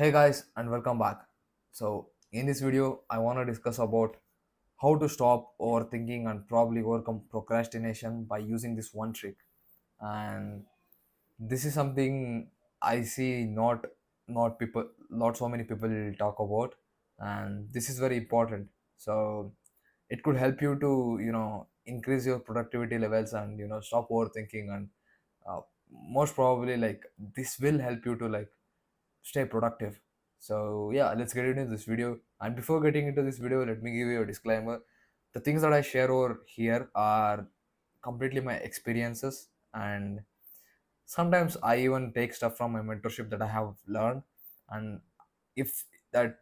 Hey guys, and welcome back. So, in this video, I want to discuss about how to stop overthinking and probably overcome procrastination by using this one trick. And this is something I see not people not so many people talk about, and this is very important. So, it could help you to increase your productivity levels and stop overthinking and most probably like this will help you to stay productive. So yeah, let's get into this video. And before getting into this video, let me give you a disclaimer. The things that I share over here are completely my experiences, and sometimes I even take stuff from my mentorship that I have learned. And if that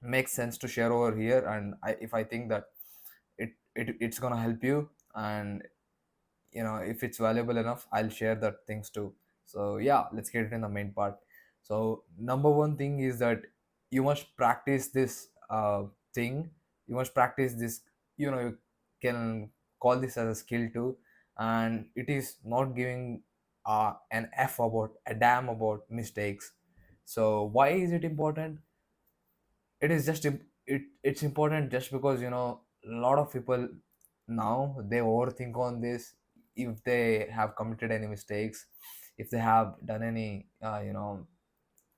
makes sense to share over here, and if I think that it's gonna help you, and if it's valuable enough, I'll share that things too. So yeah, let's get into the main part. So number one thing is that you must practice this thing. You must practice this. You can call this as a skill too, and it is not giving an f about a damn about mistakes. So why is it important? It is just it's important just because a lot of people now they overthink on this. If they have committed any mistakes, if they have done any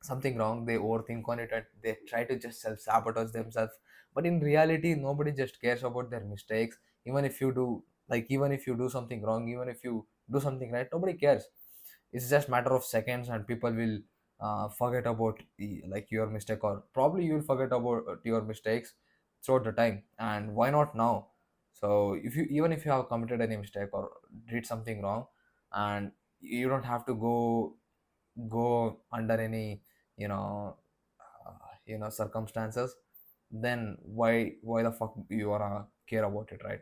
something wrong, they overthink on it and they try to just self-sabotage themselves. But in reality, nobody just cares about their mistakes. Even if you do, even if you do something wrong, even if you do something right, nobody cares. It's just matter of seconds and people will forget about your mistake, or probably you'll forget about your mistakes throughout the time. And why not now? So if you even if you have committed any mistake or did something wrong, and you don't have to go under any you know circumstances, then why the fuck you wanna care about it, right?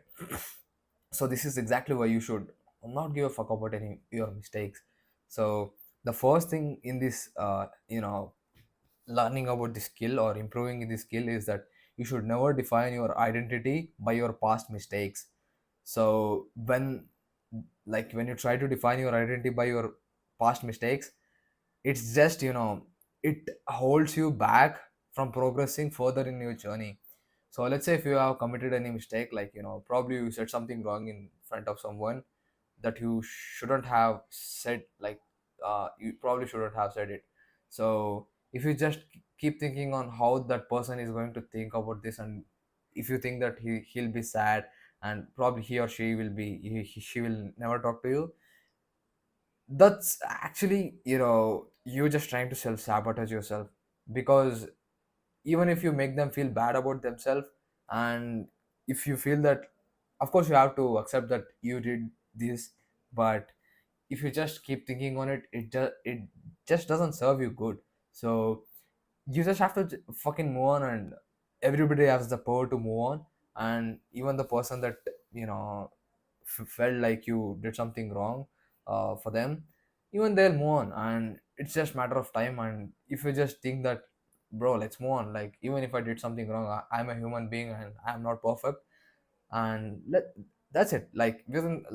So this is exactly why you should not give a fuck about any your mistakes. So the first thing in this learning about the skill or improving the skill is that you should never define your identity by your past mistakes. So when you try to define your identity by your past mistakes, it's just it holds you back from progressing further in your journey. So let's say if you have committed any mistake, probably you said something wrong in front of someone that you shouldn't have said, you probably shouldn't have said it. So if you just keep thinking on how that person is going to think about this, and if you think that he'll be sad, and probably he or she will be she will never talk to you, that's actually you just trying to self sabotage yourself. Because even if you make them feel bad about themselves, and if you feel that, of course you have to accept that you did this, but if you just keep thinking on it, it just doesn't serve you good. So you just have to fucking move on, and everybody has the power to move on. And even the person that you know felt like you did something wrong for them, even they'll move on, and it's just matter of time. And if you just think that, bro, let's move on, like even if I did something wrong, I'm a human being and I'm not perfect, and that's it. Like within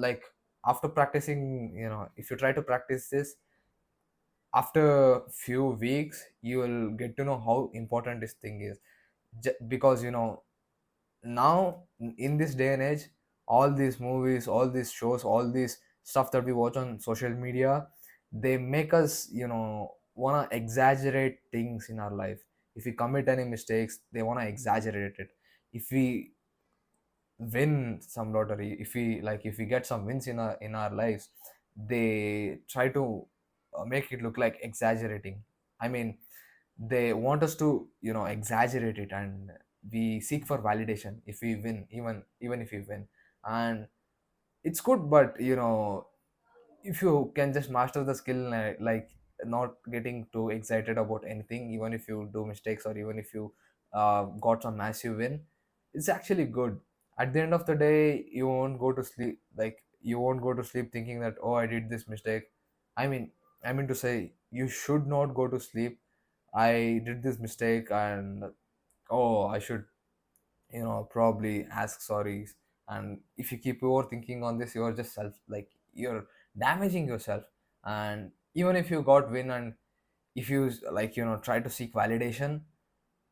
after practicing, if you try to practice this, after few weeks you will get to know how important this thing is. Because now in this day and age, all these movies, all these shows, all these stuff that we watch on social media, they make us want to exaggerate things in our life. If we commit any mistakes, they want to exaggerate it. If we win some lottery, if we get some wins in our lives, they try to make it look like exaggerating. I mean, they want us to exaggerate it, and we seek for validation if we win, even if we win. And it's good, but if you can just master the skill, not getting too excited about anything, even if you do mistakes or even if you got some massive win, it's actually good. At the end of the day, you won't go to sleep, you won't go to sleep thinking that, oh, I did this mistake. I mean i mean to say, you should not go to sleep, I did this mistake, and oh, I should probably ask sorries. And if you keep overthinking on this, you're just you're damaging yourself. And even if you got win, and if you try to seek validation,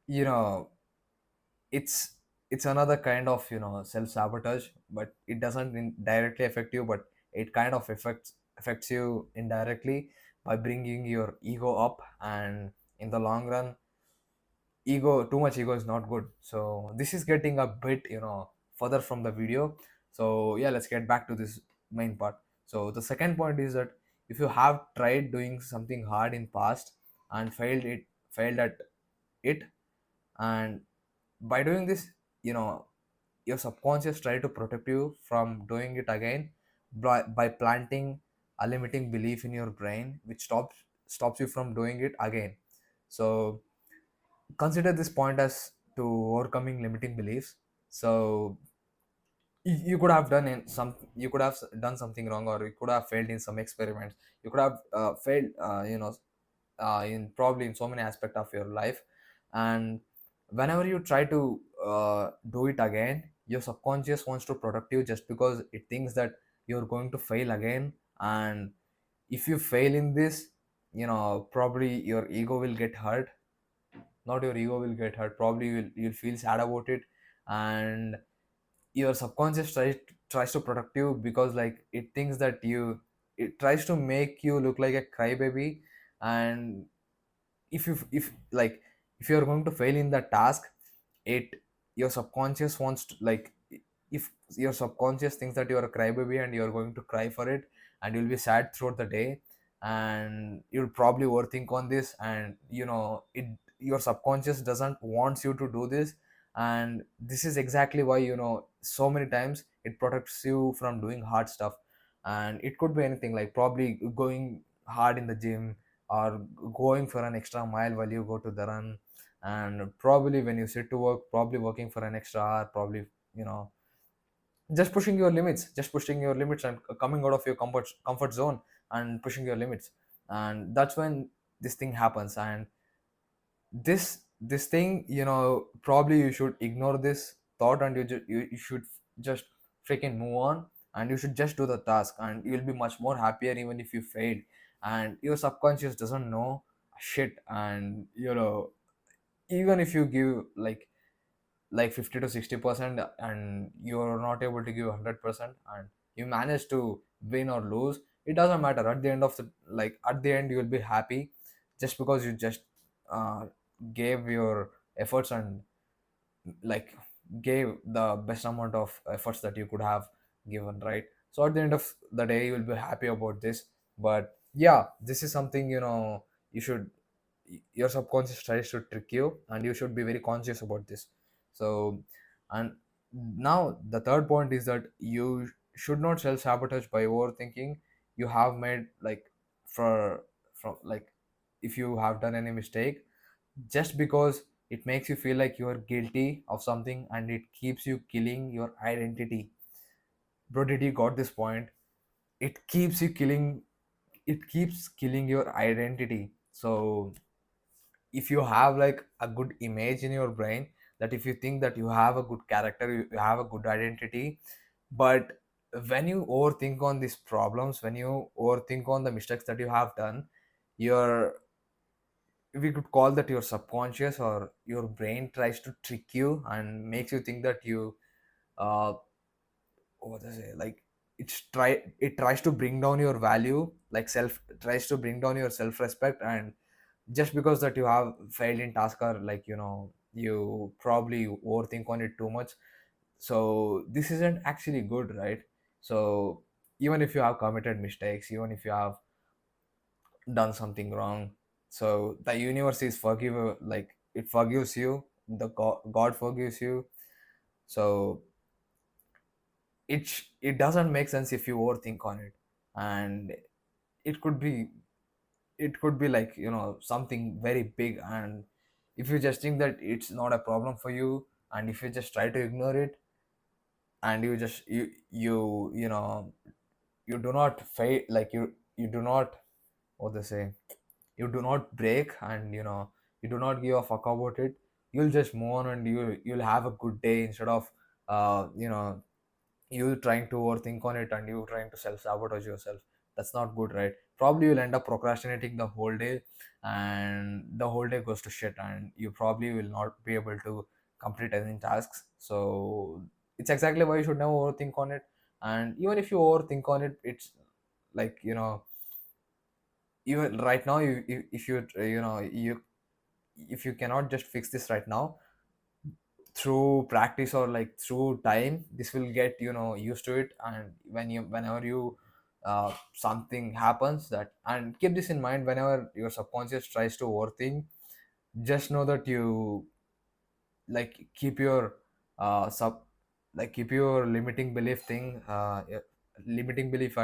you know it's it's another kind of self sabotage, but it doesn't directly affect you, but it kind of affects you indirectly by bringing your ego up. And in the long run, too much ego is not good. So this is getting a bit further from the video. So yeah, let's get back to this main part. So the second point is that if you have tried doing something hard in past and failed at it, and by doing this, you know your subconscious try to protect you from doing it again by planting a limiting belief in your brain, which stops you from doing it again. So consider this point as to overcoming limiting beliefs. So you could have you could have done something wrong, or you could have failed in some experiments. You could have failed in probably in so many aspects of your life. And whenever you try to do it again, your subconscious wants to protect you, just because it thinks that you're going to fail again. And if you fail in this, probably your ego will get hurt. Not your ego will get hurt, probably you'll feel sad about it. And your subconscious tries to protect you, because like it thinks that it tries to make you look like a crybaby. And if like if you're going to fail in that task, it your subconscious wants to like if your subconscious thinks that you're a crybaby and you're going to cry for it, and you'll be sad throughout the day, and you'll probably overthink on this. And your subconscious doesn't wants you to do this. And this is exactly why so many times it protects you from doing hard stuff. And it could be anything, like probably going hard in the gym, or going for an extra mile while you go to the run. And probably when you sit to work, probably working for an extra hour, probably you know just pushing your limits and coming out of your comfort zone and pushing your limits. And that's when this thing happens. And this thing, probably you should ignore this thought, and you should just freaking move on. And you should just do the task, and you'll be much more happier even if you fail. And your subconscious doesn't know shit. And even if you give like 50 to 60%, and you're not able to give 100%, and you manage to win or lose, it doesn't matter. At the end of the at the end, you will be happy, just because you just uh, gave your efforts, and like gave the best amount of efforts that you could have given, right? So at the end of the day, you will be happy about this. But yeah, this is something you should your subconscious tries to trick you, and you should be very conscious about this. So, and now the third point is that you should not self sabotage by overthinking. You have made for from like if you have done any mistake, just because it makes you feel like you are guilty of something, and it keeps you killing your identity. Bro, did you got this point? It keeps you killing it keeps killing your identity. So if you have like a good image in your brain, that if you think that you have a good character, you have a good identity, but when you overthink on these problems, when you overthink on the mistakes that you have done, your we could call that your subconscious or your brain tries to trick you and makes you think that you uh what to say like it tries to bring down your value, like self tries to bring down your self respect. And just because that you have failed in task, or you probably overthink on it too much. So this isn't actually good, right? So even if you have committed mistakes, even if you have done something wrong, so the universe is it forgives you. God forgives you. So it doesn't make sense if you overthink on it. And it could be like something very big. And if you just think that it's not a problem for you, and if you just try to ignore it, and you just you do not fail, you do not, what they say, you do not break, and you do not give a fuck about it. You'll just move on, and you'll have a good day, instead of uh you know you trying to overthink on it, and you trying to self sabotage yourself. That's not good, right? Probably you'll end up procrastinating the whole day, and the whole day goes to shit, and you probably will not be able to complete any tasks. So it's exactly why you should never overthink on it. And even if you overthink on it, it's like, even right now, if you if you cannot just fix this right now through practice or like through time, this will get used to it. And whenever you something happens that, and keep this in mind, whenever your subconscious tries to overthink, just know that you like keep your sub like keep your limiting belief thing limiting belief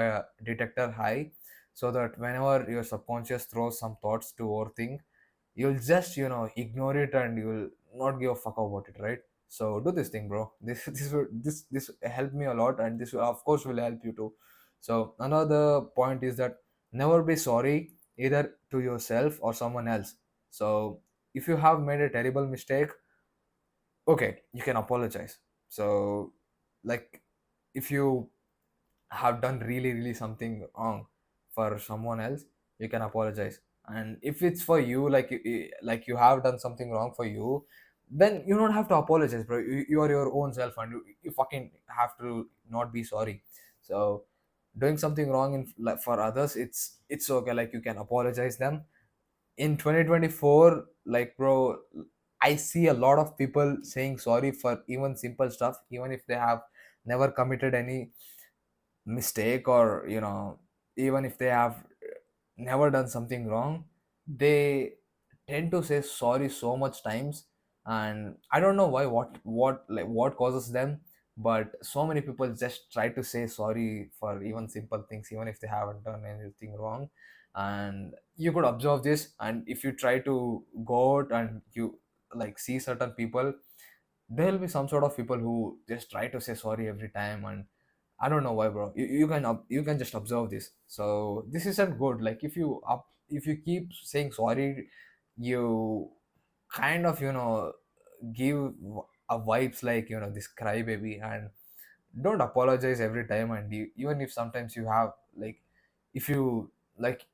detector high, so that whenever your subconscious throws some thoughts to overthink, you'll just ignore it, and you'll not give a fuck about it, right? So do this thing, bro. This helped me a lot, and this of course will help you too. So another point is that never be sorry either to yourself or someone else. So if you have made a terrible mistake, okay, you can apologize. So like, if you have done really really something wrong for someone else, you can apologize. And if it's for you, like like you have done something wrong for you, then you don't have to apologize, bro. You are your own self, and you fucking have to not be sorry. So doing something wrong like, for others, it's okay, like you can apologize them. In 2024, like, bro, I see a lot of people saying sorry for even simple stuff, even if they have never committed any mistake, or even if they have never done something wrong, they tend to say sorry so much times. And I don't know why, what causes them, but so many people just try to say sorry for even simple things, even if they haven't done anything wrong. And you could observe this, and if you try to go out and you like see certain people, there will be some sort of people who just try to say sorry every time. And I don't know why, bro. You can just observe this. So this isn't good. Like, if you keep saying sorry, you kind of give a vibes like this crybaby. And don't apologize every time. And even if sometimes you have like, if you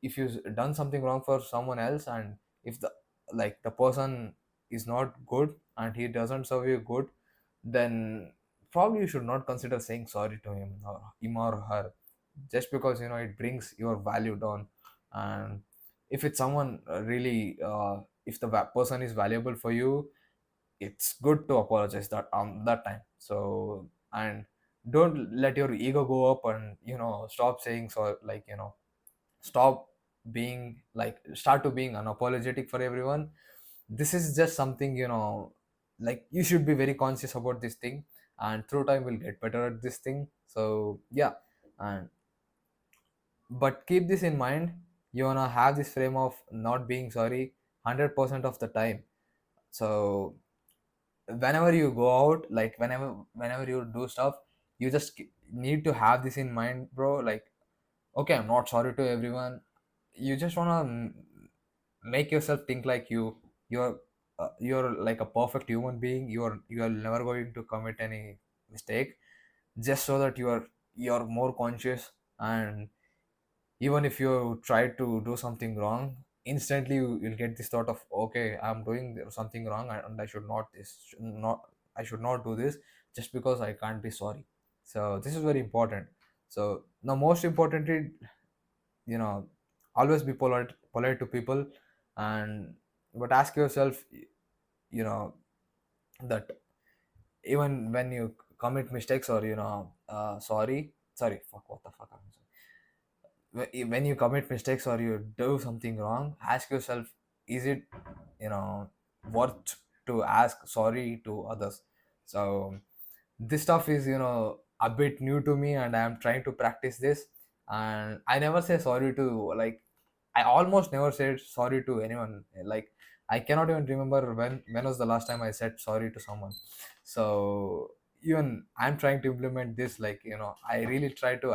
if you done something wrong for someone else, and if the person is not good and he doesn't serve you good, then probably you should not consider saying sorry to him or her, just because it brings your value down. And if it's someone really if the person is valuable for you, it's good to apologize that time. So, and don't let your ego go up, and stop saying so, like, stop being like, start to being unapologetic for everyone. This is just something, like, you should be very conscious about this thing, and through time we'll get better at this thing. So yeah. And but keep this in mind, you wanna have this frame of not being sorry 100% of the time. So whenever you go out, like, whenever you do stuff, you just need to have this in mind, bro. Like, okay, I'm not sorry to everyone. You just want to make yourself think like you're like a perfect human being. You are never going to commit any mistake, just so that you're more conscious. And even if you try to do something wrong, instantly you'll get this thought of, okay, I'm doing something wrong, and I should not do this, just because I can't be sorry. So this is very important. So now, most importantly, you know always be polite to people. And but ask yourself, you know that even when you commit mistakes, or sorry, fuck, what the fuck, when you commit mistakes or you do something wrong, ask yourself, is it you know worth to ask sorry to others? So this stuff is a bit new to me, and I'm trying to practice this. And I never say sorry to, like, I almost never said sorry to anyone. Like, I cannot even remember when was the last time I said sorry to someone. So even I'm trying to implement this, like, I really try to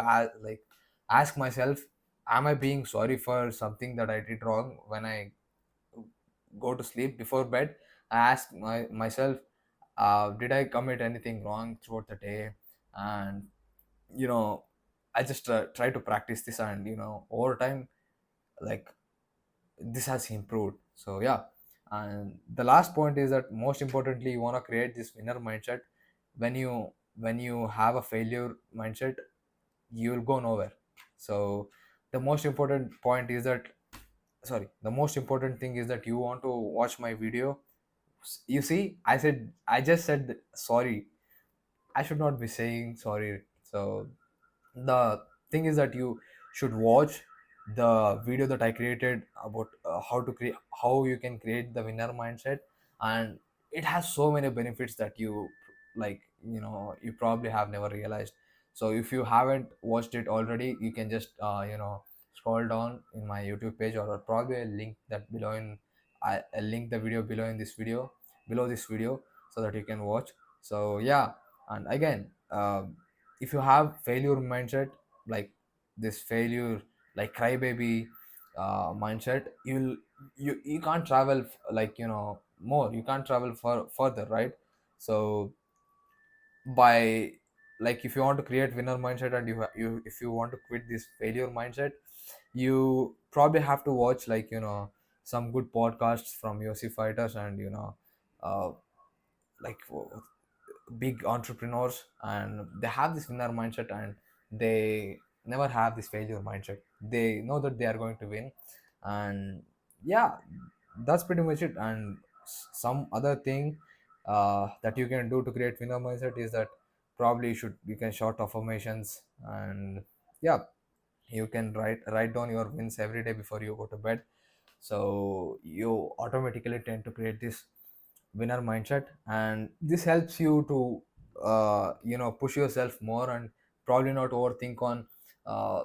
ask myself, am I being sorry for something that I did wrong? When I go to sleep before bed, I ask myself, did I commit anything wrong throughout the day? And you know I just try to practice this, and over time, like, this has improved. So yeah. And the last point is that most importantly, you want to create this winner mindset. When you have a failure mindset, you will go nowhere. So the most important point is that, sorry, the most important thing is that you want to watch my video. You see, I just said sorry. I should not be saying sorry. So the thing is that you should watch the video that I created about how you can create the winner mindset. And it has so many benefits that you probably have never realized. So if you haven't watched it already, you can just scroll down in my YouTube page, or probably a link that below in I link the video below in this video below this video, so that you can watch. So yeah. And again, if you have failure mindset, like this failure, like crybaby mindset, you can't travel more, you can't travel further, right? So by, like, if you want to create winner mindset, and you if you want to quit this failure mindset, you probably have to watch, some good podcasts from UFC fighters, and uh, like big entrepreneurs, and they have this winner mindset, and they never have this failure mindset. They know that they are going to win. And yeah, that's pretty much it. And some other thing that you can do to create winner mindset is that probably you can short affirmations. And yeah, you can write down your wins every day before you go to bed. So you automatically tend to create this winner mindset, and this helps you to push yourself more, and probably not overthink on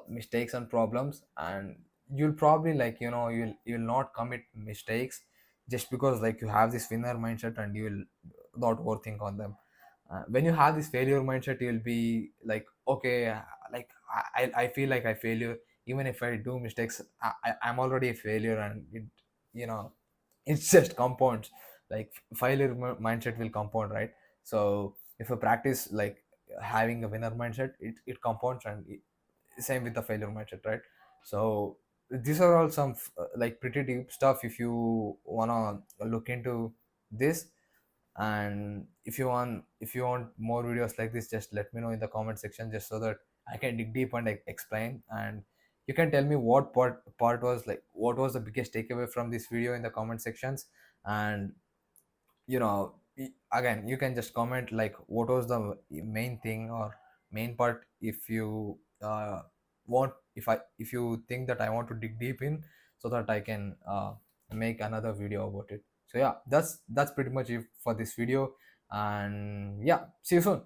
mistakes and problems. And you'll probably, you'll not commit mistakes, just because like you have this winner mindset, and you will not overthink on them. When you have this failure mindset, you'll be like, okay, like I feel like I failure. Even if I do mistakes, I'm already a failure, and you know it's just compounds. Like failure mindset will compound, right? So if you practice like having a winner mindset, it compounds. And same with the failure mindset, right? So these are all some like pretty deep stuff if you wanna look into this. And if you want more videos like this, just let me know in the comment section, just so that I can dig deep and explain. And you can tell me what was the biggest takeaway from this video in the comment sections. And again, you can just comment like what was the main thing or main part, if you want if you think that I want to dig deep in, so that I can make another video about it. So yeah, that's pretty much it for this video. And yeah, see you soon.